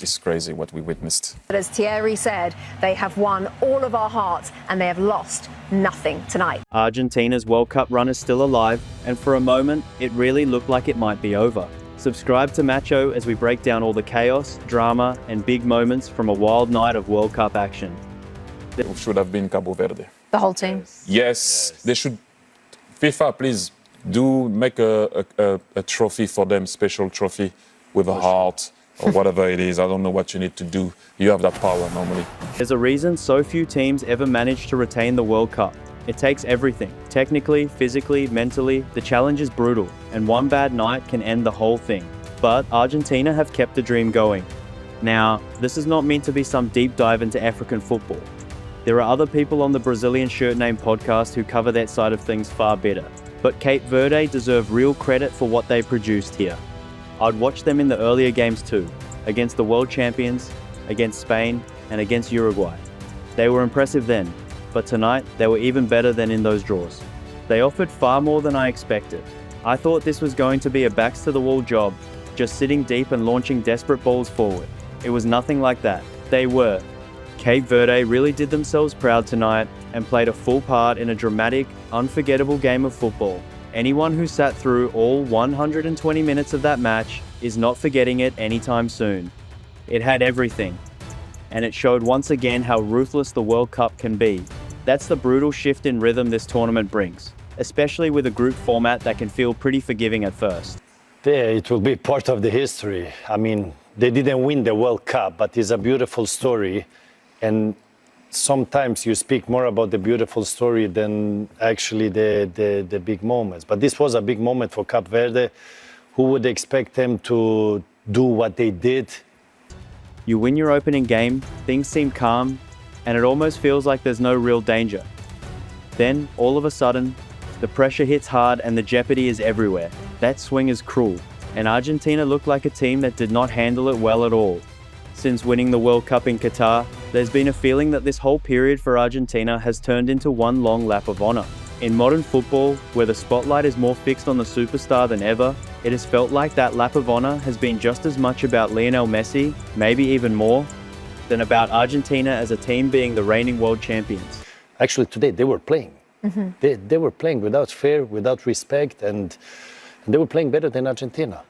it's crazy what we witnessed. But as Thierry said, they have won all of our hearts and they have lost nothing tonight. Argentina's World Cup run is still alive, and for a moment, it really looked like it might be over. Subscribe to Matchio as we break down all the chaos, drama, and big moments from a wild night of World Cup action. It should have been Cabo Verde. The whole team? Yes, they should. FIFA, please do make a trophy for them, special trophy with a heart or whatever it is. I don't know what you need to do. You have that power normally. There's a reason so few teams ever manage to retain the World Cup. It takes everything. Technically, physically, mentally, the challenge is brutal, and one bad night can end the whole thing. But Argentina have kept the dream going. Now, this is not meant to be some deep dive into African football. There are other people on the Brazilian Shirt Name podcast who cover that side of things far better. But Cape Verde deserve real credit for what they produced here. I'd watch them in the earlier games too, against the world champions, against Spain, and against Uruguay. They were impressive then, but tonight they were even better than in those draws. They offered far more than I expected. I thought this was going to be a backs-to-the-wall job, just sitting deep and launching desperate balls forward. It was nothing like that. Cape Verde really did themselves proud tonight and played a full part in a dramatic, unforgettable game of football. Anyone who sat through all 120 minutes of that match is not forgetting it anytime soon. It had everything, and it showed once again how ruthless the World Cup can be. That's the brutal shift in rhythm this tournament brings, especially with a group format that can feel pretty forgiving at first. Yeah, it will be part of the history. I mean, they didn't win the World Cup, but it's a beautiful story. And sometimes you speak more about the beautiful story than actually the big moments. But this was a big moment for Cape Verde. Who would expect them to do what they did? You win your opening game, things seem calm, and it almost feels like there's no real danger. Then, all of a sudden, the pressure hits hard and the jeopardy is everywhere. That swing is cruel, and Argentina looked like a team that did not handle it well at all. Since winning the World Cup in Qatar, there's been a feeling that this whole period for Argentina has turned into one long lap of honor. In modern football, where the spotlight is more fixed on the superstar than ever, it has felt like that lap of honor has been just as much about Lionel Messi, maybe even more, than about Argentina as a team being the reigning world champions. Actually, today they were playing. They were playing without fear, without respect, and they were playing better than Argentina.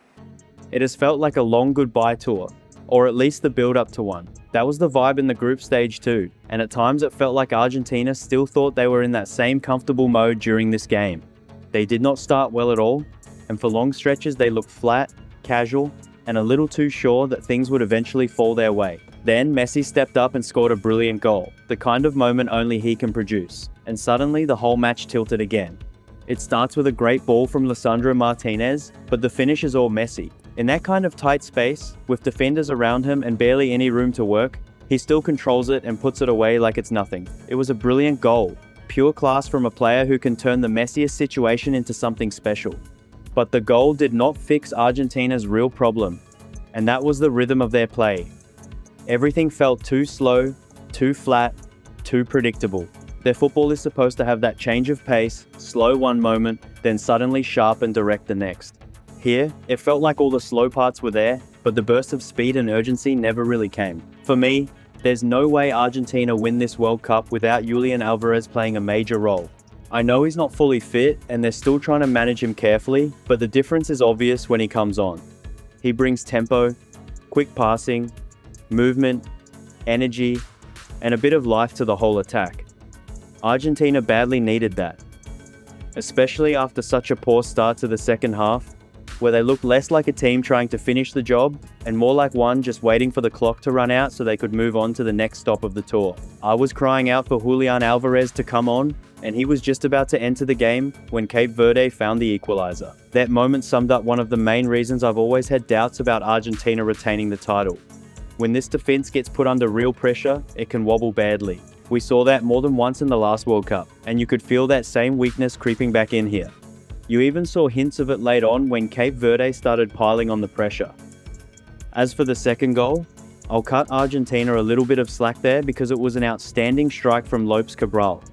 It has felt like a long goodbye tour, or at least the build-up to one. That was the vibe in the group stage too, and at times it felt like Argentina still thought they were in that same comfortable mode during this game. They did not start well at all, and for long stretches they looked flat, casual, and a little too sure that things would eventually fall their way. Then Messi stepped up and scored a brilliant goal, the kind of moment only he can produce, and suddenly the whole match tilted again. It starts with a great ball from Lisandro Martinez, but the finish is all Messi. In that kind of tight space, with defenders around him and barely any room to work, he still controls it and puts it away like it's nothing. It was a brilliant goal, pure class from a player who can turn the messiest situation into something special. But the goal did not fix Argentina's real problem, and that was the rhythm of their play. Everything felt too slow, too flat, too predictable. Their football is supposed to have that change of pace, slow one moment, then suddenly sharp and direct the next. Here, it felt like all the slow parts were there, but the burst of speed and urgency never really came. For me, there's no way Argentina win this World Cup without Julian Alvarez playing a major role. I know he's not fully fit and they're still trying to manage him carefully, but the difference is obvious when he comes on. He brings tempo, quick passing, movement, energy, and a bit of life to the whole attack. Argentina badly needed that, especially after such a poor start to the second half, where they looked less like a team trying to finish the job and more like one just waiting for the clock to run out so they could move on to the next stop of the tour. I was crying out for Julian Alvarez to come on, and he was just about to enter the game when Cape Verde found the equalizer. That moment summed up one of the main reasons I've always had doubts about Argentina retaining the title. When this defense gets put under real pressure, it can wobble badly. We saw that more than once in the last World Cup, and you could feel that same weakness creeping back in here. You even saw hints of it late on when Cape Verde started piling on the pressure. As for the second goal, I'll cut Argentina a little bit of slack there because it was an outstanding strike from Lopes Cabral.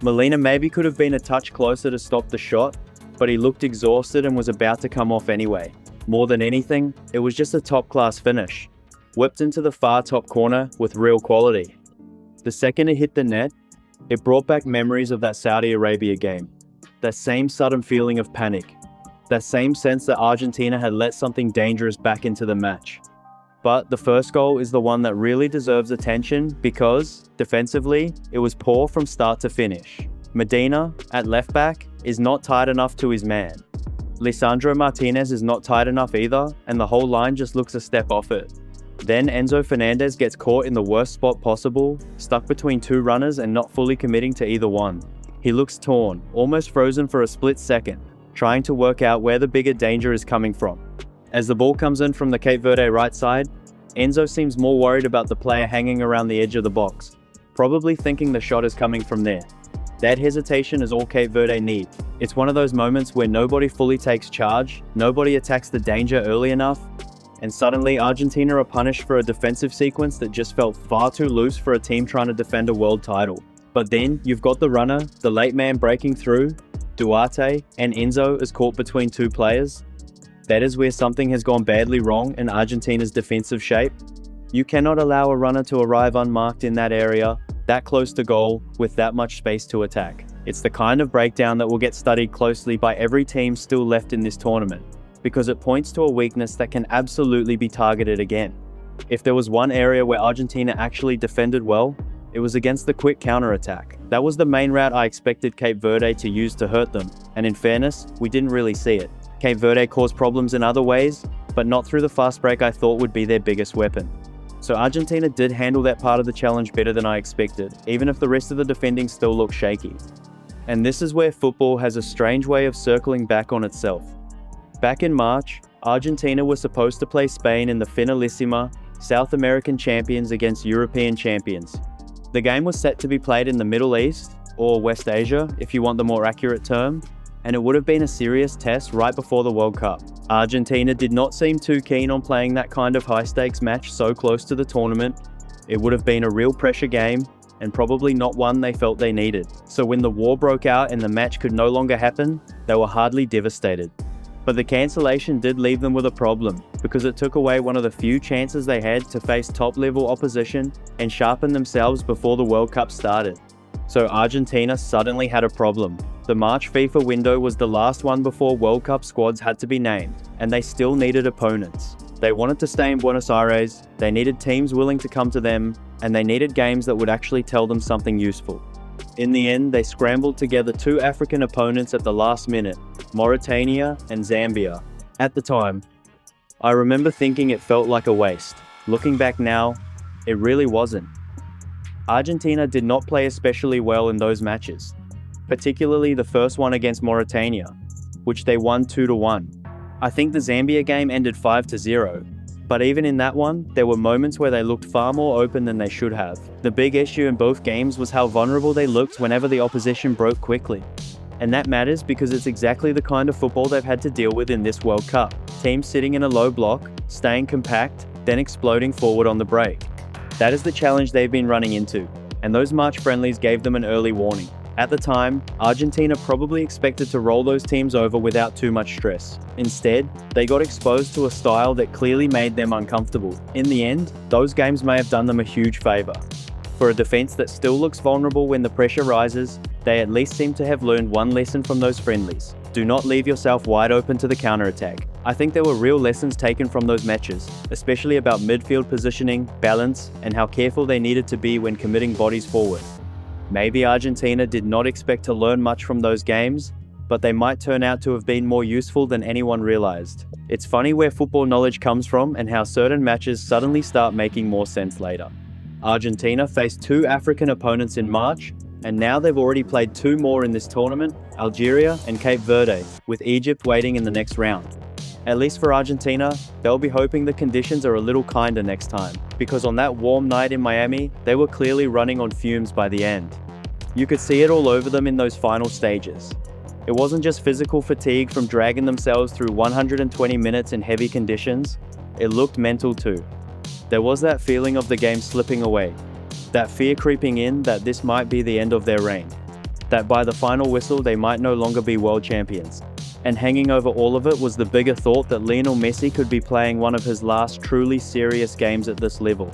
Molina maybe could have been a touch closer to stop the shot, but he looked exhausted and was about to come off anyway. More than anything, it was just a top-class finish. whipped into the far top corner with real quality. The second it hit the net, it brought back memories of that Saudi Arabia game. That same sudden feeling of panic. That same sense that Argentina had let something dangerous back into the match. But the first goal is the one that really deserves attention because, defensively, it was poor from start to finish. Medina, at left back, is not tight enough to his man. Lisandro Martinez is not tight enough either, and the whole line just looks a step off it. Then Enzo Fernandez gets caught in the worst spot possible, stuck between two runners and not fully committing to either one. He looks torn, almost frozen for a split second, trying to work out where the bigger danger is coming from. As the ball comes in from the Cape Verde right side, Enzo seems more worried about the player hanging around the edge of the box, probably thinking the shot is coming from there. That hesitation is all Cape Verde need. It's one of those moments where nobody fully takes charge, nobody attacks the danger early enough, and suddenly Argentina are punished for a defensive sequence that just felt far too loose for a team trying to defend a world title. But then you've got the runner, the late man breaking through, Duarte, and Enzo is caught between two players. That is where something has gone badly wrong in Argentina's defensive shape. You cannot allow a runner to arrive unmarked in that area, that close to goal, with that much space to attack. It's the kind of breakdown that will get studied closely by every team still left in this tournament, because it points to a weakness that can absolutely be targeted again. If there was one area where Argentina actually defended well, it was against the quick counter-attack. That was the main route I expected Cape Verde to use to hurt them, and in fairness, we didn't really see it. Cape Verde caused problems in other ways, but not through the fast break I thought would be their biggest weapon. So Argentina did handle that part of the challenge better than I expected, even if the rest of the defending still looked shaky. And this is where football has a strange way of circling back on itself. Back in March, Argentina was supposed to play Spain in the Finalissima, South American champions against European champions. The game was set to be played in the Middle East, or West Asia if you want the more accurate term, and it would have been a serious test right before the World Cup. Argentina did not seem too keen on playing that kind of high-stakes match so close to the tournament. It would have been a real pressure game, and probably not one they felt they needed. So when the war broke out and the match could no longer happen, they were hardly devastated. But the cancellation did leave them with a problem, because it took away one of the few chances they had to face top-level opposition and sharpen themselves before the World Cup started. So Argentina suddenly had a problem. The March FIFA window was the last one before World Cup squads had to be named, and they still needed opponents. They wanted to stay in Buenos Aires, they needed teams willing to come to them, and they needed games that would actually tell them something useful. In the end, they scrambled together two African opponents at the last minute, Mauritania and Zambia. At the time, I remember thinking it felt like a waste. Looking back now, it really wasn't. Argentina did not play especially well in those matches, particularly the first one against Mauritania, which they won 2-1. I think the Zambia game ended 5-0, but even in that one, there were moments where they looked far more open than they should have. The big issue in both games was how vulnerable they looked whenever the opposition broke quickly. And that matters because it's exactly the kind of football they've had to deal with in this World Cup. Teams sitting in a low block, staying compact, then exploding forward on the break. That is the challenge they've been running into, and those March friendlies gave them an early warning. At the time, Argentina probably expected to roll those teams over without too much stress. Instead, they got exposed to a style that clearly made them uncomfortable. In the end, those games may have done them a huge favour. For a defence that still looks vulnerable when the pressure rises, they at least seem to have learned one lesson from those friendlies. Do not leave yourself wide open to the counter-attack. I think there were real lessons taken from those matches, especially about midfield positioning, balance, and how careful they needed to be when committing bodies forward. Maybe Argentina did not expect to learn much from those games, but they might turn out to have been more useful than anyone realized. It's funny where football knowledge comes from and how certain matches suddenly start making more sense later. Argentina faced two African opponents in March, and now they've already played two more in this tournament, Algeria and Cape Verde, with Egypt waiting in the next round. At least for Argentina, they'll be hoping the conditions are a little kinder next time, because on that warm night in Miami, they were clearly running on fumes by the end. You could see it all over them in those final stages. It wasn't just physical fatigue from dragging themselves through 120 minutes in heavy conditions, it looked mental too. There was that feeling of the game slipping away, that fear creeping in that this might be the end of their reign, that by the final whistle they might no longer be world champions. And hanging over all of it was the bigger thought that Lionel Messi could be playing one of his last truly serious games at this level.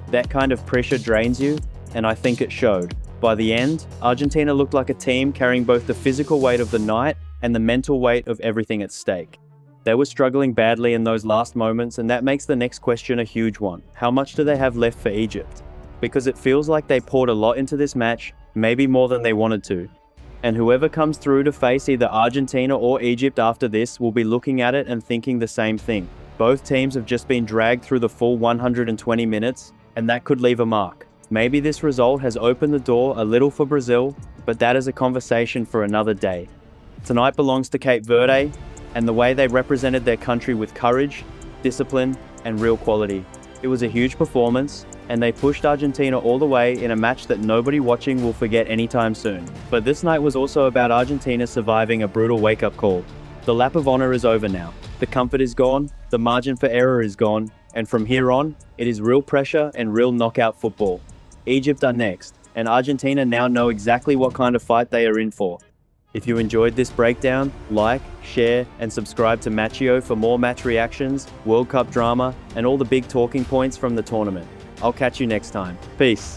That kind of pressure drains you, and I think it showed. By the end, Argentina looked like a team carrying both the physical weight of the night and the mental weight of everything at stake. They were struggling badly in those last moments, and that makes the next question a huge one. How much do they have left for Egypt? Because it feels like they poured a lot into this match, maybe more than they wanted to. And whoever comes through to face either Argentina or Egypt after this will be looking at it and thinking the same thing. Both teams have just been dragged through the full 120 minutes, and that could leave a mark. Maybe this result has opened the door a little for Brazil, but that is a conversation for another day. Tonight belongs to Cape Verde, and the way they represented their country with courage, discipline, and real quality. It was a huge performance, and they pushed Argentina all the way in a match that nobody watching will forget anytime soon. But this night was also about Argentina surviving a brutal wake-up call. The lap of honor is over now. The comfort is gone, the margin for error is gone, and from here on, it is real pressure and real knockout football. Egypt are next, and Argentina now know exactly what kind of fight they are in for. If you enjoyed this breakdown, like, share, and subscribe to Matchio for more match reactions, World Cup drama, and all the big talking points from the tournament. I'll catch you next time. Peace.